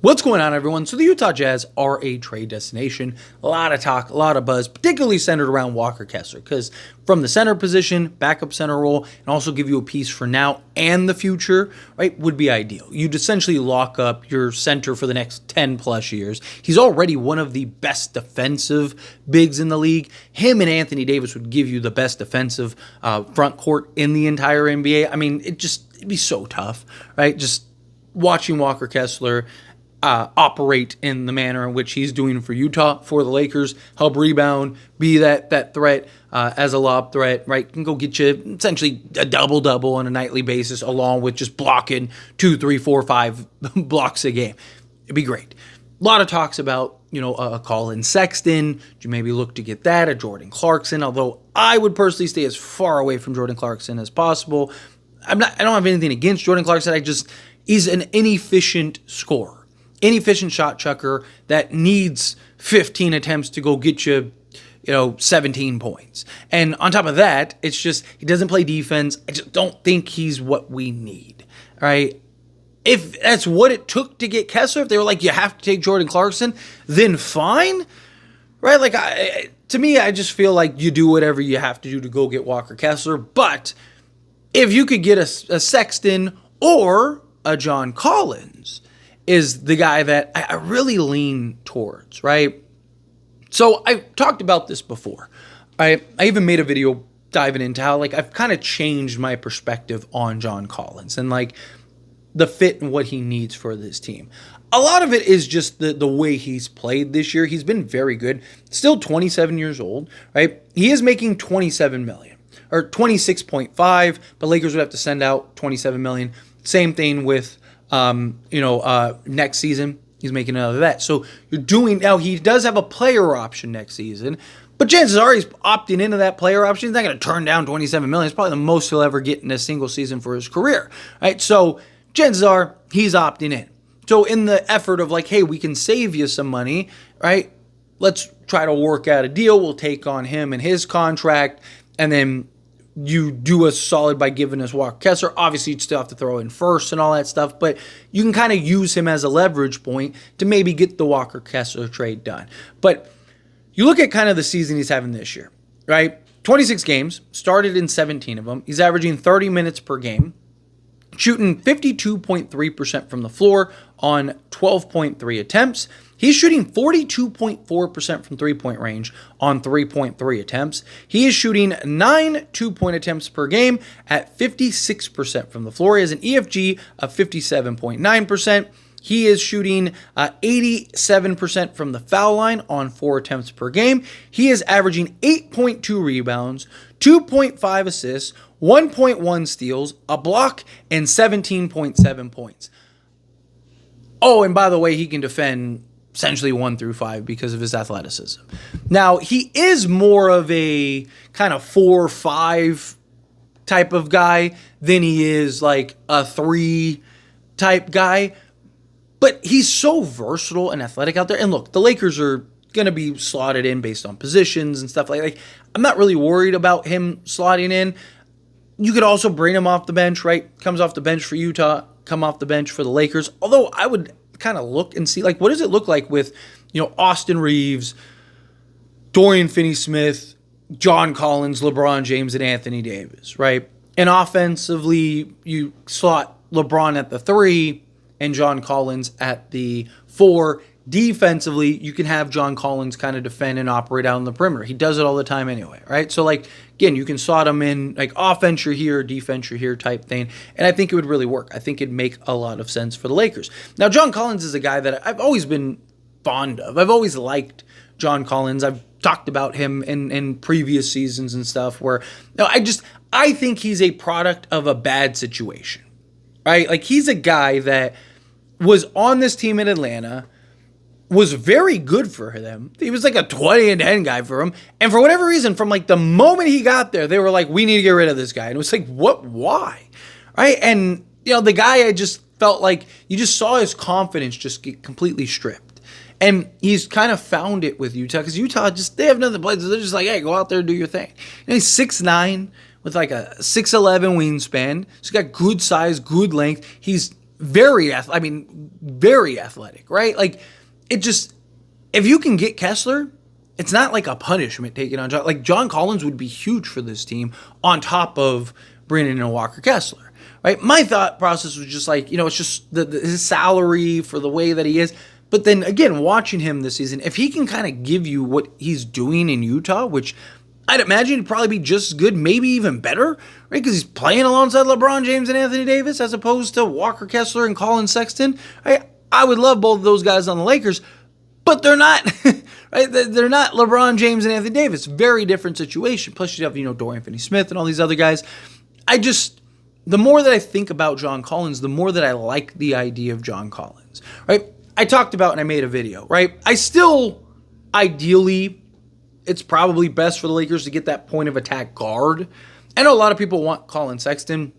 What's going on, everyone? So the Utah Jazz are a trade destination. A lot of talk, a lot of buzz, particularly centered around Walker Kessler, because from the center position, backup center role, and also give you a piece for now and the future, right, would be ideal. You'd essentially lock up your center for the next 10 plus years. He's already one of the best defensive bigs in the league. Him and Anthony Davis would give you the best defensive front court in the entire NBA. I mean, it'd be so tough, right? Just watching Walker Kessler operate in the manner in which he's doing for Utah, for the Lakers, help rebound, be that threat as a lob threat, right? Can go get you essentially a double-double on a nightly basis, along with just blocking 2, 3, 4, 5 blocks a game. It'd be great. A lot of talks about, a Collin Sexton. Do you maybe look to get that? A Jordan Clarkson, although I would personally stay as far away from Jordan Clarkson as possible. I don't have anything against Jordan Clarkson. He's an inefficient scorer. Inefficient shot chucker that needs 15 attempts to go get you, 17 points. And on top of that, it's just he doesn't play defense. I just don't think he's what we need, all right? If that's what it took to get Kessler, if they were like, you have to take Jordan Clarkson, then fine, right? Like, to me, I just feel like you do whatever you have to do to go get Walker Kessler. But if you could get a Sexton or a John Collins, is the guy that I really lean towards, right? So I've talked about this before. I even made a video diving into how I've kind of changed my perspective on John Collins and the fit and what he needs for this team. A lot of it is just the way he's played this year. He's been very good. Still 27 years old, right? He is making $27 million or 26.5, but Lakers would have to send out $27 million. Same thing with next season, he's making another that. So now he does have a player option next season, but chances are he's opting into that player option. He's not going to turn down $27 million. It's probably the most he'll ever get in a single season for his career, right? So chances are he's opting in. So in the effort of hey, we can save you some money, right? Let's try to work out a deal. We'll take on him and his contract, and then you do us solid by giving us Walker Kessler. Obviously, you'd still have to throw in first and all that stuff, but you can kind of use him as a leverage point to maybe get the Walker Kessler trade done. But you look at kind of the season he's having this year, right? 26 games, started in 17 of them. He's averaging 30 minutes per game, shooting 52.3% from the floor on 12.3 attempts. He's shooting 42.4% from three-point range on 3.3 attempts. He is shooting 9 two-point attempts per game at 56% from the floor. He has an EFG of 57.9%. He is shooting 87% from the foul line on 4 attempts per game. He is averaging 8.2 rebounds, 2.5 assists, 1.1 steals, a block, and 17.7 points. Oh, and by the way, he can defend essentially 1 through 5 because of his athleticism. Now, he is more of a kind of 4-5 type of guy than he is a 3 type guy. But he's so versatile and athletic out there. And look, the Lakers are going to be slotted in based on positions and stuff like that. I'm not really worried about him slotting in. You could also bring him off the bench, right? Comes off the bench for Utah, come off the bench for the Lakers. Although I would kind of look and see, what does it look like with, Austin Reeves, Dorian Finney-Smith, John Collins, LeBron James, and Anthony Davis, right? And offensively, you slot LeBron at the 3 and John Collins at the 4. Defensively, you can have John Collins kind of defend and operate out on the perimeter. He does it all the time anyway, right? So, again, you can slot him in, offense you're here, defense you're here type thing, and I think it would really work. I think it'd make a lot of sense for the Lakers. Now, John Collins is a guy that I've always been fond of. I've always liked John Collins. I've talked about him in previous seasons and stuff where I think he's a product of a bad situation, right? He's a guy that was on this team in Atlanta, was very good for them. He was a 20-10 guy for him. And for whatever reason, from the moment he got there, they were we need to get rid of this guy. And it was what? Why? Right? And, the guy, I just felt you just saw his confidence just get completely stripped. And he's kind of found it with Utah because Utah they have nothing to play. So they're just hey, go out there and do your thing. He's 6'9", with a 6'11" wingspan. So he's got good size, good length. He's very athletic, right? Like, it just, if you can get Kessler, it's not like a punishment taking on John. Like, John Collins would be huge for this team on top of Brandon and Walker Kessler, right? My thought process was just like, it's just his salary for the way that he is. But then again, watching him this season, if he can kind of give you what he's doing in Utah, which I'd imagine he'd probably be just as good, maybe even better, right? Because he's playing alongside LeBron James and Anthony Davis as opposed to Walker Kessler and Collin Sexton. I would love both of those guys on the Lakers, but they're not, right? They're not LeBron James and Anthony Davis. Very different situation. Plus you have, Dorian Finney-Smith and all these other guys. The more that I think about John Collins, the more that I like the idea of John Collins, right? I talked about and I made a video, right? I still, ideally, it's probably best for the Lakers to get that point of attack guard. I know a lot of people want Collin Sexton.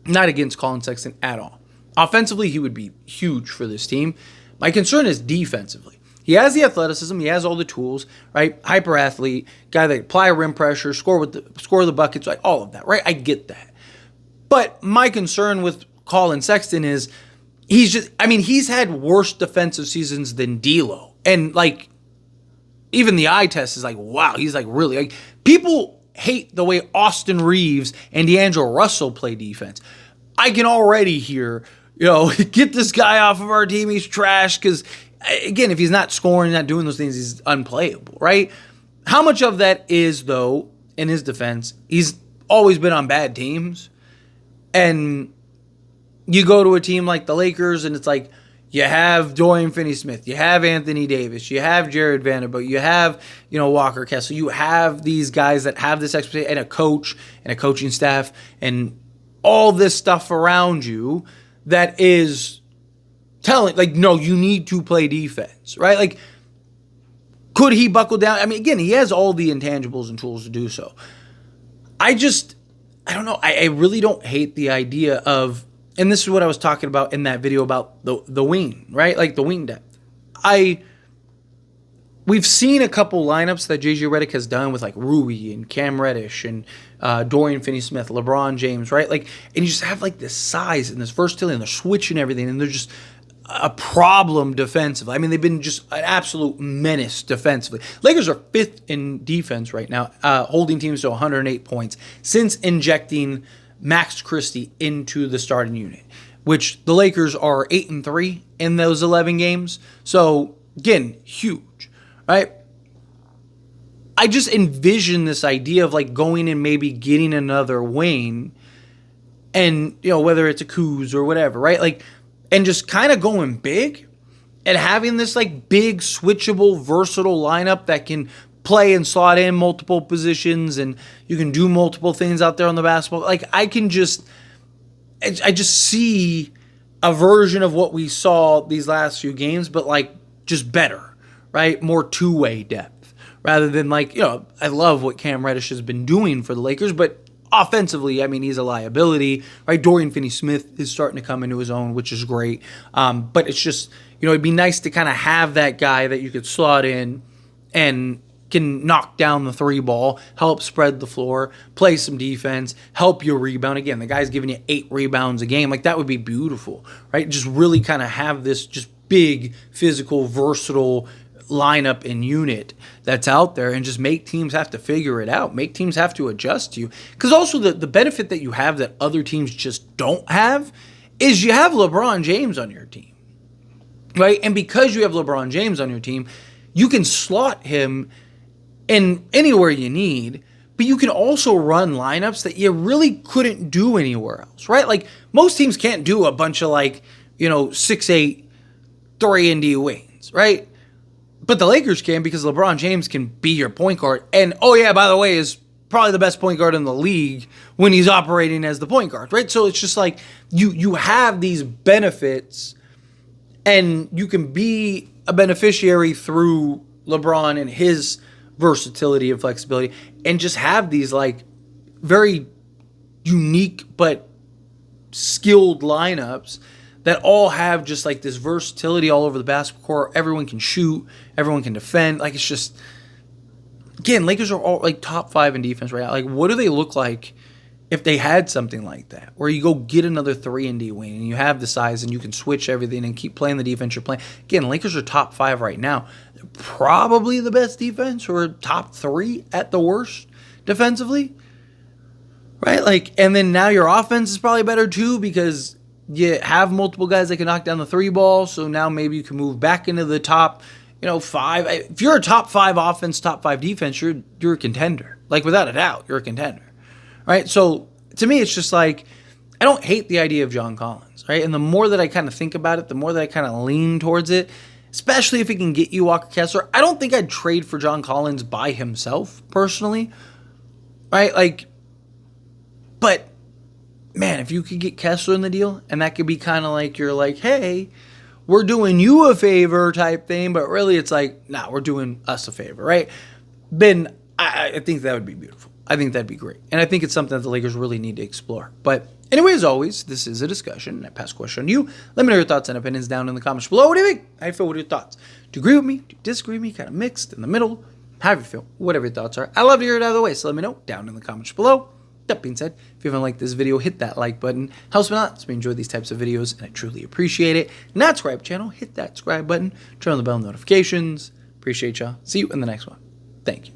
Not against Collin Sexton at all. Offensively, he would be huge for this team. My concern is defensively. He has the athleticism. He has all the tools, right? Hyper athlete, guy that apply rim pressure, score the buckets, like all of that, right? I get that. But my concern with Collin Sexton is he's had worse defensive seasons than D'Lo. And like, even the eye test is like, wow, he's like really, like, people hate the way Austin Reeves and D'Angelo Russell play defense. I can already hear, get this guy off of our team, he's trash, because again, if he's not scoring, not doing those things, he's unplayable, right? How much of that is, though, in his defense, he's always been on bad teams, and you go to a team like the Lakers, and it's like, you have Dorian Finney-Smith, you have Anthony Davis, you have Jared Vanderbilt, you have, Walker Kessler, you have these guys that have this expertise, and a coach and a coaching staff and all this stuff around you that is telling, like, no, you need to play defense, right? Like, could he buckle down? I mean, again, he has all the intangibles and tools to do so. I don't know. I really don't hate the idea of, and this is what I was talking about in that video about the wing, right? Like the wing depth. We've seen a couple lineups that JJ Redick has done with like Rui and Cam Reddish and Dorian Finney-Smith, LeBron James, right? Like, and you just have like this size and this versatility, and they're switching everything, and they're just a problem defensively. I mean, they've been just an absolute menace defensively. Lakers are 5th in defense right now, holding teams to 108 points since injecting Max Christie into the starting unit, which the Lakers are 8-3 in those 11 games. So again, huge, right? I just envision this idea of like going and maybe getting another wing, and whether it's a Kuz or whatever, right? Like, and just kind of going big and having this like big switchable, versatile lineup that can play and slot in multiple positions, and you can do multiple things out there on the basketball. Like, I just see a version of what we saw these last few games, but like just better, right? More two-way depth rather than like, I love what Cam Reddish has been doing for the Lakers, but offensively, I mean, he's a liability, right? Dorian Finney-Smith is starting to come into his own, which is great. But it's just, it'd be nice to kind of have that guy that you could slot in and can knock down the three ball, help spread the floor, play some defense, help you rebound. Again, the guy's giving you 8 rebounds a game. Like, that would be beautiful, right? Just really kind of have this just big, physical, versatile lineup and unit that's out there, and just make teams have to figure it out. Make teams have to adjust to you. Because also the benefit that you have that other teams just don't have is you have LeBron James on your team, right? And because you have LeBron James on your team, you can slot him in anywhere you need, but you can also run lineups that you really couldn't do anywhere else, right? Like, most teams can't do a bunch of 6'8", 3-and-D wings, right? But the Lakers can, because LeBron James can be your point guard. And, oh yeah, by the way, is probably the best point guard in the league when he's operating as the point guard, right? So it's just like you have these benefits, and you can be a beneficiary through LeBron and his versatility and flexibility, and just have these very unique but skilled lineups that all have just this versatility all over the basketball court. Everyone can shoot, everyone can defend. It's just, again, Lakers are all top 5 in defense right now. What do they look like if they had something like that, where you go get another 3-and-D wing and you have the size and you can switch everything and keep playing the defense you're playing. Again, Lakers are top 5 right now. They're probably the best defense, or top 3 at the worst defensively. Right? Like, and then now your offense is probably better too, because you have multiple guys that can knock down the 3 ball. So now maybe you can move back into the top, 5. If you're a top 5 offense, top 5 defense, you're a contender. Like, without a doubt, you're a contender. Right? So to me, it's just like, I don't hate the idea of John Collins, right? And the more that I kind of think about it, the more that I kind of lean towards it, especially if it can get you Walker Kessler. I don't think I'd trade for John Collins by himself, personally, right? Like, but man, if you could get Kessler in the deal, and that could be kind of like, you're like, hey, we're doing you a favor type thing, but really it's like, nah, we're doing us a favor, right? Then I think that would be beautiful. I think that'd be great. And I think it's something that the Lakers really need to explore. But anyway, as always, this is a discussion. I pass the question on you. Let me know your thoughts and opinions down in the comments below. What do you think? How you feel? What are your thoughts? Do you agree with me? Do you disagree with me? Kind of mixed in the middle? How do you feel? Whatever your thoughts are. I love to hear it either way, so let me know down in the comments below. That being said, if you haven't liked this video, hit that like button. Helps me out. So we enjoy these types of videos, and I truly appreciate it. Not subscribe to the channel, hit that subscribe button. Turn on the bell notifications. Appreciate y'all. See you in the next one. Thank you.